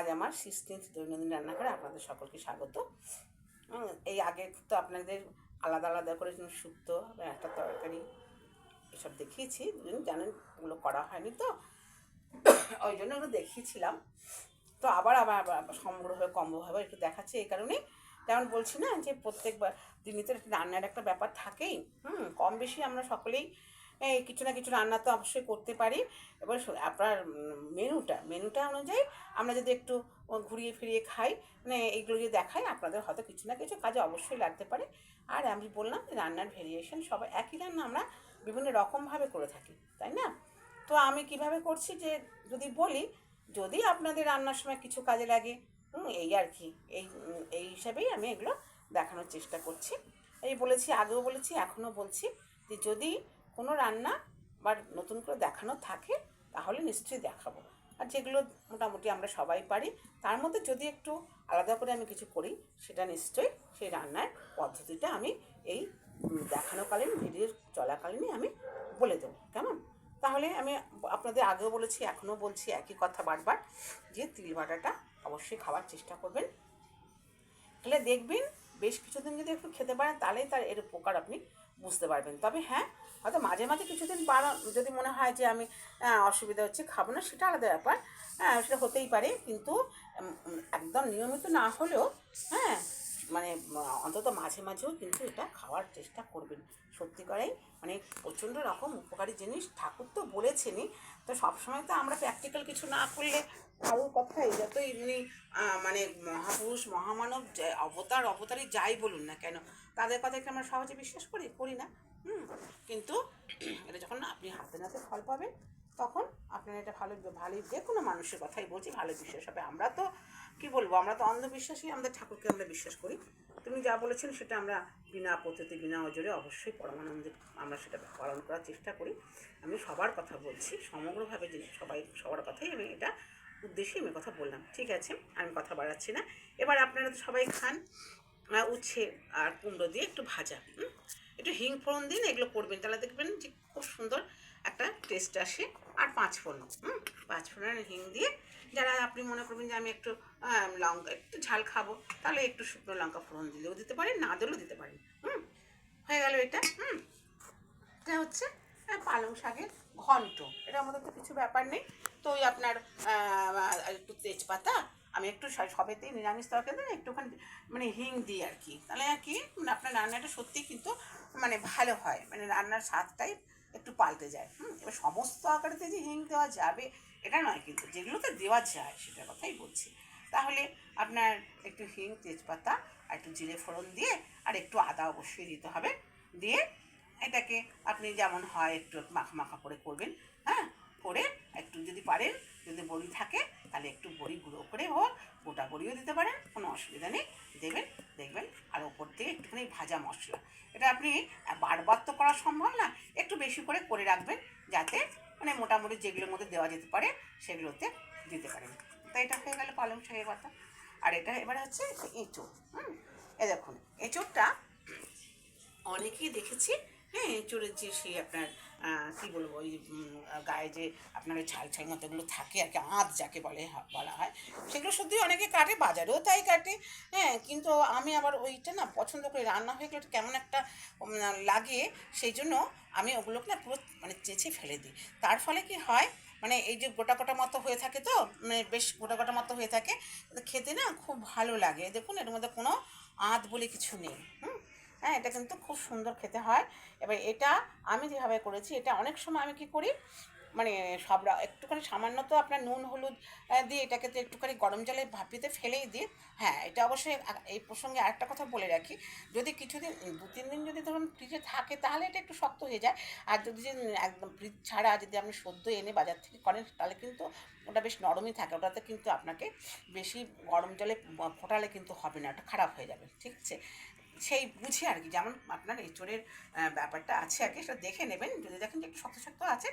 আজ আমার 16th দৈনন্দিন রান্নাঘরে আপনাদের সকলকে স্বাগত। এই আগে তো আপনাদের আলাদা আলাদা করে শুক্তো একটা তরকারি এসব দেখিয়েছি, জানেন ওগুলো করা হয়নি তো ওই জন্য ওগুলো দেখিয়েছিলাম। তো আবার আবার সমগ্রভাবে কম্বোভাবে একটু দেখাচ্ছি এই কারণে, যেমন বলছি না যে প্রত্যেকবার দিনই তো রান্নার একটা ব্যাপার থাকেই। কম বেশি আমরা সকলেই কিছু না কিছু রান্না তো অবশ্যই করতে পারি। এবার আপনার মেনুটা অনুযায়ী আমরা যদি একটু ঘুরিয়ে ফিরিয়ে খাই, মানে এইগুলো যদি দেখাই আপনাদের হয়তো কিছু না কিছু কাজে অবশ্যই লাগতে পারে। আর আমি বললাম যে রান্নার ভেরিয়েশন সবাই একই রান্না আমরা বিভিন্ন রকমভাবে করে থাকি, তাই না? তো আমি কিভাবে করছি যে যদি বলি, যদি আপনাদের রান্নার সময় কিছু কাজে লাগে, এই আর কি, এই হিসাবেই আমি এগুলো দেখানোর চেষ্টা করছি। এই বলেছি, আগেও বলেছি, এখনও বলছি যে যদি কোনো রান্না বা নতুন করে দেখানো থাকে তাহলে নিশ্চয়ই দেখাবো। আর যেগুলো মোটামুটি আমরা সবাই পারি তার মধ্যে যদি একটু আলাদা করে আমি কিছু করি, সেটা নিশ্চয়ই সেই রান্নার পদ্ধতিটা আমি এই দেখানোকালীন ভিডিও চলাকালীনই আমি বলে দেবো, কেমন? তাহলে আমি আপনাদের আগেও বলেছি, এখনও বলছি একই কথা বারবার, যে তিল বাটাটা অবশ্যই খাওয়ার চেষ্টা করবেন। তাহলে দেখবেন বেশ কিছুদিন যদি একটু খেতে পারেন তাহলেই তার এর উপকার আপনি বুঝতে পারবেন। তবে হ্যাঁ, হয়তো মাঝে মাঝে কিছুদিন যদি মনে হয় যে আমি অসুবিধা হচ্ছে খাবো না, সেটা আলাদা ব্যাপার। হ্যাঁ, সেটা হতেই পারে, কিন্তু একদম নিয়মিত না হলেও হ্যাঁ, মানে অন্তত মাঝে মাঝেও কিন্তু এটা খাওয়ার চেষ্টা করবেন। সত্যি করেই মানে প্রচণ্ড রকম উপকারী জিনিস, ঠাকুর তো বলেছেনই। তো সবসময় তো আমরা প্র্যাকটিক্যাল কিছু না করলে কারোর কথাই যতই উনি মানে মহাপুরুষ মহামানব অবতারই যাই বলুন না কেন, তাদের কথাকে আমরা সহজে বিশ্বাস করি না। কিন্তু এটা যখন আপনি হাতে নাতে ফল পাবেন, তখন আপনার এটা ভালোই যে কোনো মানুষের কথাই বলছি, ভালো বিশ্বাস হবে। আমরা তো কি বলবো, আমরা তো অন্ধবিশ্বাসী, আমাদের ঠাকুরকে আমরা বিশ্বাস করি। তুমি যা বলেছেন সেটা আমরা বিনা আপত্তিতে বিনা অজরে অবশ্যই পরমানন্দে আমরা সেটা পালন করার চেষ্টা করি। আমি সবার কথা বলছি সমগ্রভাবে, যে সবার কথাই আমি এটা উদ্দেশ্যে আমি কথা বললাম। ঠিক আছে, আমি কথা বাড়াচ্ছি না। এবার আপনারা তো সবাই খান উচ্ছে আর কুমড়ো দিয়ে একটু ভাজা, একটু হিং ফোড়ন দিন, এগুলো করবেন, তাহলে দেখবেন যে খুব সুন্দর একটা টেস্ট আসে। আর পাঁচফোড়ন হিং দিয়ে, যারা আপনি মনে করবেন যে আমি একটু লঙ্কা একটু ঝাল খাবো, তাহলে একটু শুকনো লঙ্কা ফোড়ন দিলেও দিতে পারেন, না দিলেও দিতে পারেন। হয়ে গেল এটা। এটা হচ্ছে পালং শাকের ঘন্ট। এটার মধ্যে তো কিছু ব্যাপার নেই। তো ওই আপনার একটু তেজপাতা, আমি একটু সবেতেই নিরামিষ তরকারি একটুখানি মানে হিং দিই আর কি, তাহলে আর কি আপনার রান্নাটা সত্যিই কিন্তু মানে ভালো হয়, মানে রান্নার স্বাদটাই একটু পাল্টে যায়। এবার সমস্ত আকারেতে যে হিং দেওয়া যাবে এটা নয়, কিন্তু যেগুলোতে দেওয়া যায় সেটার কথাই বলছি। তাহলে আপনার একটু হিং, তেজপাতা আর একটু জিরে ফোড়ন দিয়ে, আর একটু আদা অবশ্যই দিতে হবে, দিয়ে এটাকে আপনি যেমন হয় একটু মাখা মাখা করে করবেন। হ্যাঁ, করে একটু যদি পারেন, যদি বড়ি থাকে তাহলে একটু বড়ি গুঁড়ো করে হোক, গোটা বড়িও দিতে পারেন, কোনো অসুবিধা নেই, দেবেন। দেখবেন আর ওপর থেকে একটুখানি ভাজা মশলা, এটা আপনি বারবার তো করা সম্ভব না, একটু বেশি করে করে রাখবেন, যাতে মানে মোটামুটি যেগুলোর মধ্যে দেওয়া যেতে পারে সেগুলোতে দিতে পারেন। তাই এটা হয়ে গেল পালং শাকের কথা। আর এটা এবারে হচ্ছে এঁচোড়। এ দেখুন, এঁচোড়টা অনেকেই দেখেছি, হ্যাঁ, এঁচোড়ের যে সেই আপনার কী বলবো, ওই গায়ে যে আপনার ওই ছাল ছাল মতোগুলো থাকে আর কি, আঁত যাকে বলা হয়, সেগুলো সত্যি অনেকে কাটে, বাজারেও তাই কাটে। হ্যাঁ, কিন্তু আমি আবার ওইটা না পছন্দ করি, রান্না হয়ে গেলে কেমন একটা লাগে, সেই জন্য আমি ওগুলোকে না পুরো মানে চেঁচে ফেলে দিই। তার ফলে কি হয়, মানে এই যে গোটা গোটা মতো হয়ে থাকে, তো মানে বেশ গোটা গোটা মতো হয়ে থাকে, খেতে না খুব ভালো লাগে। দেখুন এর মধ্যে কোনো আঁত বলে কিছু নেই। হ্যাঁ, এটা কিন্তু খুব সুন্দর খেতে হয়। এবার এটা আমি যেভাবে করেছি, এটা অনেক সময় আমি কী করি, মানে একটুখানি সামান্য তো আপনার নুন হলুদ দিয়ে এটাকে তো একটুখানি গরম জলে ভাপিতে ফেলেই দিই। হ্যাঁ, এটা অবশ্যই এই প্রসঙ্গে আরেকটা কথা বলে রাখি, যদি কিছুদিন 2-3 দিন যদি ধরুন ফ্রিজে থাকে তাহলে এটা একটু শক্ত হয়ে যায়। আর যদি একদম ফ্রিজ ছাড়া যদি আপনি সদ্য এনে বাজার থেকে করেন তাহলে কিন্তু ওটা বেশ নরমই থাকে, ওটাতে কিন্তু আপনাকে বেশি গরম জলে ফোটালে কিন্তু হবে না, ওটা খারাপ হয়ে যাবে। ঠিক আছে, সেই বুঝে আর কি, যেমন আপনার এঁচোড়ের ব্যাপারটা আছে আর কি, সেটা দেখে নেবেন। যদি দেখেন যে একটু শক্ত শক্ত আছে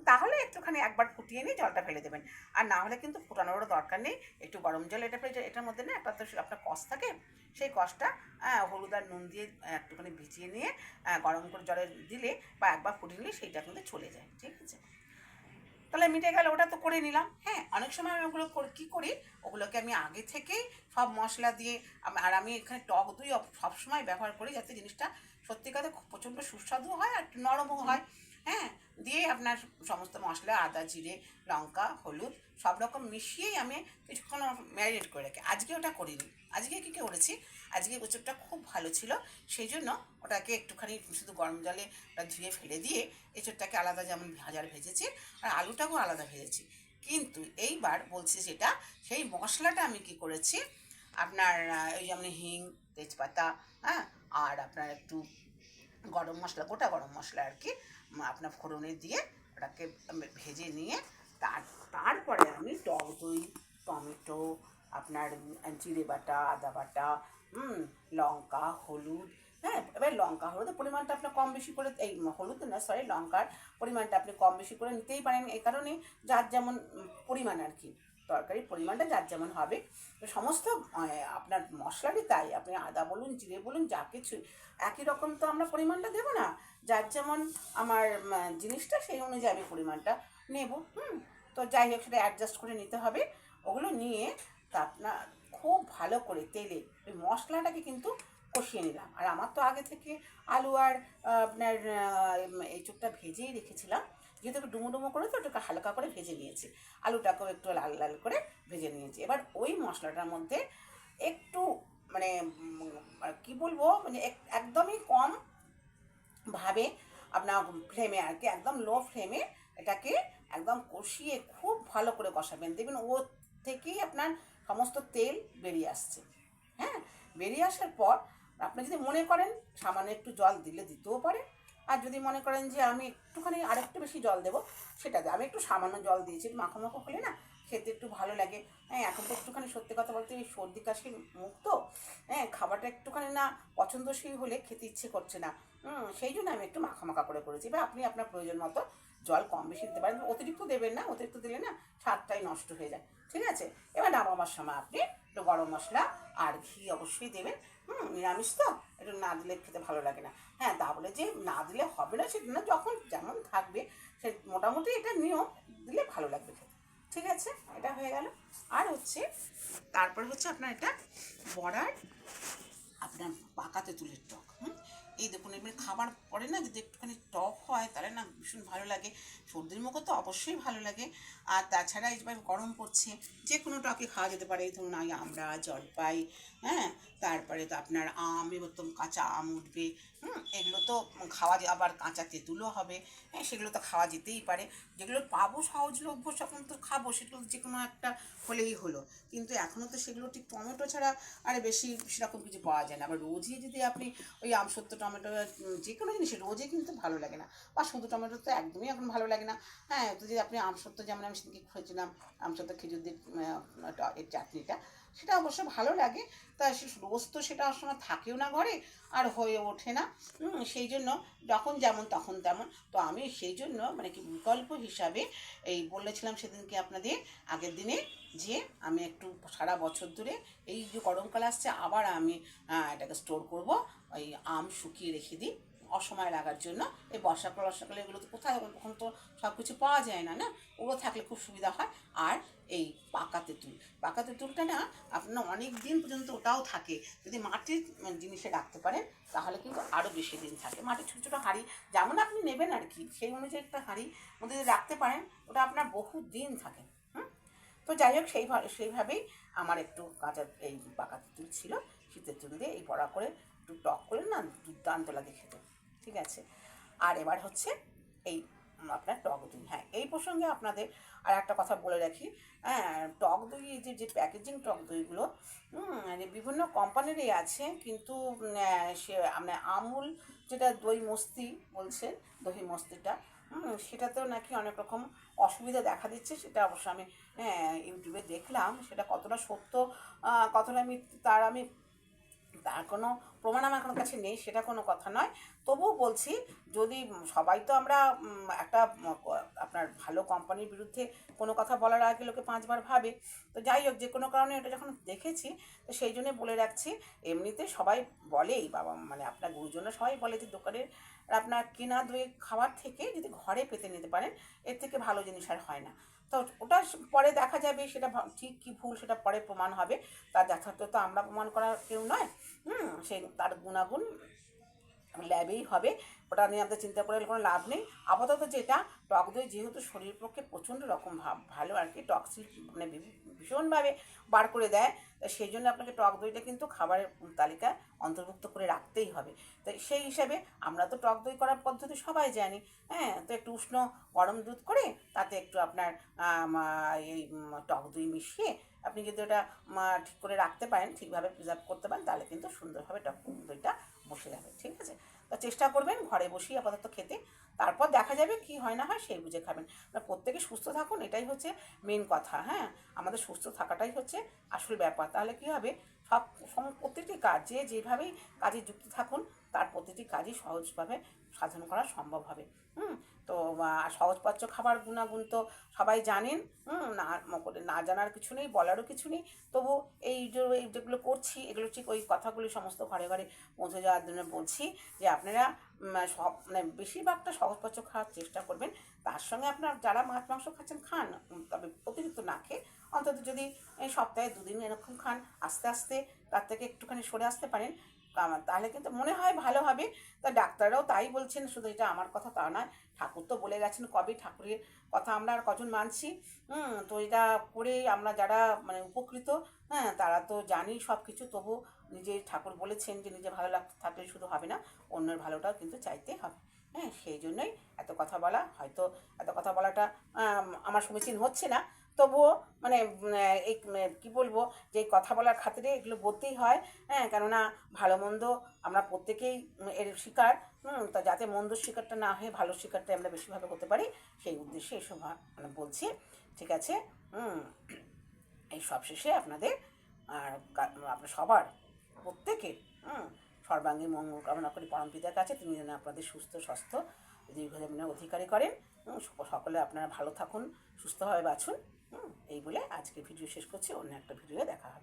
তাহলে একটুখানি একবার ফুটিয়ে নিয়ে জলটা ফেলে দেবেন, আর না হলে কিন্তু ফোটানোরও দরকার নেই। একটু গরম জল এটার মধ্যে না একটা তো আপনার কষ থাকে, সেই কষটা হলুদ আর নুন দিয়ে একটুখানি ভিজিয়ে নিয়ে গরম করে জলে দিলে বা একবার ফুটিয়ে নিলে সেইটা কিন্তু চলে যায়। ঠিক আছে, তাহলে মিটে গেল, ওটা তো করে নিলাম। হ্যাঁ, অনেক সময় আমি ওগুলো কী করি, ওগুলোকে আমি আগে থেকেই সব মশলা দিয়ে আর আমি এখানে টক দই সবসময় ব্যবহার করি, যাতে জিনিসটা সত্যি কথা প্রচণ্ড সুস্বাদু হয় আর একটু নরমও হয়। হ্যাঁ, দিয়ে আপনার সমস্ত মশলা আদা জিরে লঙ্কা হলুদ সব রকম মিশিয়েই আমি কিছুক্ষণ ম্যারিনেট করে রাখি। আজকে ওটা করিনি। আজকে কী কী করেছি, আজকে এঁচোড়টা খুব ভালো ছিল, সেই জন্য ওটাকে একটুখানি শুধু গরম জলে ওটা ধুয়ে ফেলে দিয়ে এঁচোড়টাকে আলাদা যেমন ভেজেছি আর আলুটাকেও আলাদা ভেজেছি। কিন্তু এইবার বলছি যেটা, সেই মশলাটা আমি কি করেছি, আপনার ওই যেমন হিং তেজপাতা, হ্যাঁ, আর আপনার একটু গরম মশলা, গোটা গরম মশলা আর কি, আপনার ফোড়নে দিয়ে ওটাকে ভেজে নিয়ে তারপরে আমি টক দই, টমেটো, আপনার জিরে বাটা, আদা বাটা, লঙ্কা হলুদ, হ্যাঁ, এবার লঙ্কা হলুদের পরিমাণটা আপনার কম বেশি করে, এই হলুদ না সরি লঙ্কার পরিমাণটা আপনি কম বেশি করে নিতেই পারেন, এই কারণে যার যেমন পরিমাণ আর কি, তরকারির পরিমাণটা যার যেমন হবে। তো সমস্ত আপনার মশলারই তাই, আপনি আদা বলুন জিরে বলুন যা কিছু একই রকম তো আমরা পরিমাণটা দেবো না, যার যেমন আমার জিনিসটা সেই অনুযায়ী আমি পরিমাণটা নেব। তো যাই হোক, সেটা অ্যাডজাস্ট করে নিতে হবে। ওগুলো নিয়ে তা আপনার খুব ভালো করে তেলে ওই মশলাটাকে কিন্তু কষিয়ে নিলাম। আর আমার তো আগে থেকে আলু আর আপনার এঁচোড়টা ভেজেই রেখেছিলাম, যেহেতু একটু ডুমো ডুমো করে তো ওটাকে হালকা করে ভেজে নিয়েছি, আলুটাকেও একটু লাল লাল করে ভেজে নিয়েছি। এবার ওই মশলাটার মধ্যে একটু মানে কি বলবো, মানে একদমই কম ভাবে আপনার ফ্লেমে আর কি, একদম লো ফ্লেমে এটাকে একদম কষিয়ে খুব ভালো করে কষাবেন, দেখবেন ও থেকেই আপনার সমস্ত তেল বেরিয়ে আসছে। হ্যাঁ, বেরিয়ে আসার পর আপনি যদি মনে করেন সামান্য একটু জল দিতেও পারেন, আর যদি মনে করেন যে আমি একটুখানি আরেকটু বেশি জল দেবো, সেটা আমি একটু সামান্য জল দিয়েছি, মাখো মাখো হলে না খেতে একটু ভালো লাগে। হ্যাঁ, এখন তো একটুখানি সত্যি কথা বলতে এই সর্দি কাশির মুখ তো, হ্যাঁ, খাবারটা একটুখানি না পছন্দসই হলে খেতে ইচ্ছে করছে না, সেই জন্য আমি একটু মাখা মাখা করে করেছি। বা আপনি আপনার প্রয়োজন মতো জল কম বেশি দিতে পারেন, অতিরিক্ত দেবেন না, অতিরিক্ত দিলে না স্বাদটাই নষ্ট হয়ে যায়। ঠিক আছে, এবার নামাবার সময় আপনি একটু গরম মশলা আর ঘি অবশ্যই দেবেন। নিরামিষ তো একটু না দিলে খেতে ভালো লাগে না। হ্যাঁ, তা বলে যে না দিলে হবে না সেটা না, যখন যেমন থাকবে সে মোটামুটি এটা নিয়ম, দিলে ভালো লাগবে খেতে। ঠিক আছে, এটা হয়ে গেল। আর হচ্ছে তারপর হচ্ছে আপনার এটা বড়ার আপনার পাকা তেঁতুলের টক। এই দেখুন, এবার খাবার পরে না যদি একটুখানি টক হয় তাহলে না ভীষণ ভালো লাগে, সর্দির মুখে তো অবশ্যই ভালো লাগে। আর তাছাড়া এইবার গরম পড়ছে, যে কোনো টকে খাওয়া যেতে পারে, ধরুন আমরা জলপাই, হ্যাঁ, তারপরে তো আপনার আম, এবার তো কাঁচা আম উঠবে, এগুলো তো খাওয়া আবার কাঁচা তেঁতুলও হবে, হ্যাঁ, সেগুলো তো খাওয়া যেতেই পারে। যেগুলো পাবো সহজলভ্য তখন তো খাবো, সেগুলো যে কোনো একটা হলেই হলো। কিন্তু এখনও তো সেগুলো ঠিক টমেটো ছাড়া আর বেশি সেরকম কিছু পাওয়া যায় না। আবার রোজই যদি আপনি ওই আমসত্ত্ব টমেটো যে কোনো জিনিস রোজই কিন্তু ভালো লাগে না, বা শুধু টমেটো তো একদমই এখন ভালো লাগে না। হ্যাঁ, তো যদি আপনি আমসত্ত্ব, যেমন আমি সেদিকে খুঁজছিলাম আমসত্ত্ব খেজুর দিয়ে এর চাটনিটা, সেটা অবশ্য ভালো লাগে। তা রোজ তো সেটা সময় থাকেও না ঘরে, আর হয়ে ওঠে না। সেই জন্য যখন যেমন তখন তেমন। তো আমি সেই জন্য মানে কি বিকল্প হিসাবে এই বলেছিলাম সেদিনকে আপনাদের আগের দিনে, যে আমি একটু সারা বছর ধরে এই যে গরমকাল আসছে আবার আমি এটাকে স্টোর করব, ওই আম শুকিয়ে রেখে দিই অসময় লাগার জন্য। এই বর্ষাকালে এগুলো তো কোথায়, তখন তো সব কিছু পাওয়া যায় না, না, ওগুলো থাকলে খুব সুবিধা হয়। আর এই পাকা তেঁতুলটা না আপনার অনেক দিন পর্যন্ত ওটাও থাকে, যদি মাটির জিনিসে রাখতে পারেন তাহলে কিন্তু আরও বেশি দিন থাকে। মাটির ছোটো ছোটো হাঁড়ি যেমন আপনি নেবেন আর কি, সেই অনুযায়ী একটা হাঁড়ি মধ্যে যদি রাখতে পারেন, ওটা আপনার বহু দিন থাকে। তো যাই হোক, সেইভাবেই আমার একটু কাঁচা এই পাকা তেঁতুল ছিল, সেই তেঁতুল দিয়ে এই বড়া করে একটু টক করে না দুর্দান্ত লাগে খেতে। ঠিক আছে, আর এবার হচ্ছে এই আপনার টক দই। হ্যাঁ, এই প্রসঙ্গে আপনাদের আর একটা কথা বলে রাখি। হ্যাঁ, টক দই যে প্যাকেজিং টক দইগুলো মানে বিভিন্ন কোম্পানিরই আছে, কিন্তু সে মানে আমুল যেটা দই মস্তি বলছেন, দই মস্তিটা, সেটাতেও নাকি অনেক রকম অসুবিধা দেখা দিচ্ছে। সেটা অবশ্য আমি ইউটিউবে দেখলাম, সেটা কতটা সত্য কতটা আমি তার কোনো প্রমাণ আমার কোনো কাছে নেই, সেটা কোনো কথা নয়। তবুও বলছি, যদি সবাই তো আমরা একটা আপনার ভালো কোম্পানির বিরুদ্ধে কোনো কথা বলার আগে লোকে 5বার ভাবে। তো যাই হোক, যে কোনো কারণে এটা যখন দেখেছি, তো সেই জন্যে বলে রাখছি। এমনিতে সবাই বলেই, বাবা মানে আপনার গুরুজনরা সবাই বলে যে দোকানের আপনার কেনা দই খাওয়ার থেকে যদি ঘরে পেতে নিতে পারেন, এর থেকে ভালো জিনিস আর হয় না। তো ওটা পরে দেখা যাবে, সেটা ঠিক কি ভুল সেটা পরে প্রমাণ হবে। তার যথার্থতা আমরা প্রমাণ করার কেউ নয়। সেই তার গুণাগুণ ল্যাবেই হবে, ওটা নিয়ে আমাদের চিন্তা করে কোনো লাভ নেই। আপাতত যেটা, টক দই যেহেতু শরীরের পক্ষে প্রচণ্ড রকম ভালো আর কি, টক্সিন মানে ভীষণভাবে বার করে দেয়, সেই জন্য আপনাকে টক দইটা কিন্তু খাবারের তালিকায় অন্তর্ভুক্ত করে রাখতেই হবে। তো সেই হিসাবে আমরা তো টক দই করার পদ্ধতি সবাই জানি। হ্যাঁ, তো একটু উষ্ণ গরম দুধ করে তাতে একটু আপনার এই টক দই মিশিয়ে আপনি যদি ওটা ঠিক করে রাখতে পারেন, ঠিকভাবে প্রিজার্ভ করতে পারেন, তাহলে কিন্তু সুন্দরভাবে টক দইটা বসে যাবে। ঠিক আছে, তো চেষ্টা করবেন ঘরে বসেই আপাতত খেতে, তারপর দেখা যাবে কি হয় না হয় সেই বুঝে খাবেন। প্রত্যেকে সুস্থ থাকুন, এটাই হচ্ছে মেন কথা। হ্যাঁ, আমাদের সুস্থ থাকাটাই হচ্ছে আসল ব্যাপার। তাহলে কি হবে, প্রতিটি কাজ যেভাবেই কাজে যুক্ত থাকুন, তার প্রতিটি কাজই সহজভাবে সাধন করা সম্ভব হবে। তো সহজপাচ্য খাবার গুণাগুণ তো সবাই জানেন। না না জানার কিছু নেই, বলারও কিছু নেই। তবু যেগুলো করছি, এগুলো ঠিক ওই কথাগুলি সমস্ত ঘরে ঘরে পৌঁছে যাওয়ার জন্য বলছি যে আপনারা সব মানে বেশিরভাগটা সহজপাচ্য খাওয়ার চেষ্টা করবেন। তার সঙ্গে আপনার যারা মাছ মাংস খাচ্ছেন খান, তবে অতিরিক্ত না খেয়ে অন্তত যদি সপ্তাহে 2 দিন এরকম খান, আস্তে আস্তে তার থেকে একটুখানি সরে আসতে পারেন, তাহলে কিন্তু মনে হয় ভালো হবে। তা ডাক্তাররাও তাই বলছেন, শুধু এটা আমার কথা তা নয়, ঠাকুর তো বলে গেছেন কবে, ঠাকুরের কথা আমরা আর কজন মানছি। তো এটা করে আমরা যারা মানে উপকৃত, হ্যাঁ তারা তো জানি সব কিছু। তবু নিজে ঠাকুর বলেছেন যে নিজে ভালো লাগতে থাকলে শুধু হবে না, অন্যের ভালোটাও কিন্তু চাইতে হবে। হ্যাঁ, সেই জন্যই এত কথা বলা। হয়তো এত কথা বলাটা আমার সমীচীন হচ্ছে না, তবুও মানে এই কী বলবো, যে কথা বলার খাতিরে এগুলো বলতেই হয়। হ্যাঁ, কেননা ভালো মন্দ আমরা প্রত্যেকেই এর শিকার। তা যাতে মন্দ শিকারটা না হয়ে ভালো শিকারটা আমরা বেশিভাবে হতে পারি, সেই উদ্দেশ্যে এসব মানে বলছি। ঠিক আছে, এই সব শেষে আপনাদের আর আপনার সবার প্রত্যেকের সর্বাঙ্গীন মঙ্গল কামনা করি পরম পিতার কাছে, তিনি যেন আপনাদের সুস্থ স্বাস্থ্য দীর্ঘজীবনের অধিকারী করেন। সকলে আপনারা ভালো থাকুন, সুস্থভাবে বাঁচুন। এই বলে আজকে ভিডিও শেষ করছি, অন্য একটা ভিডিও দেখা হবে।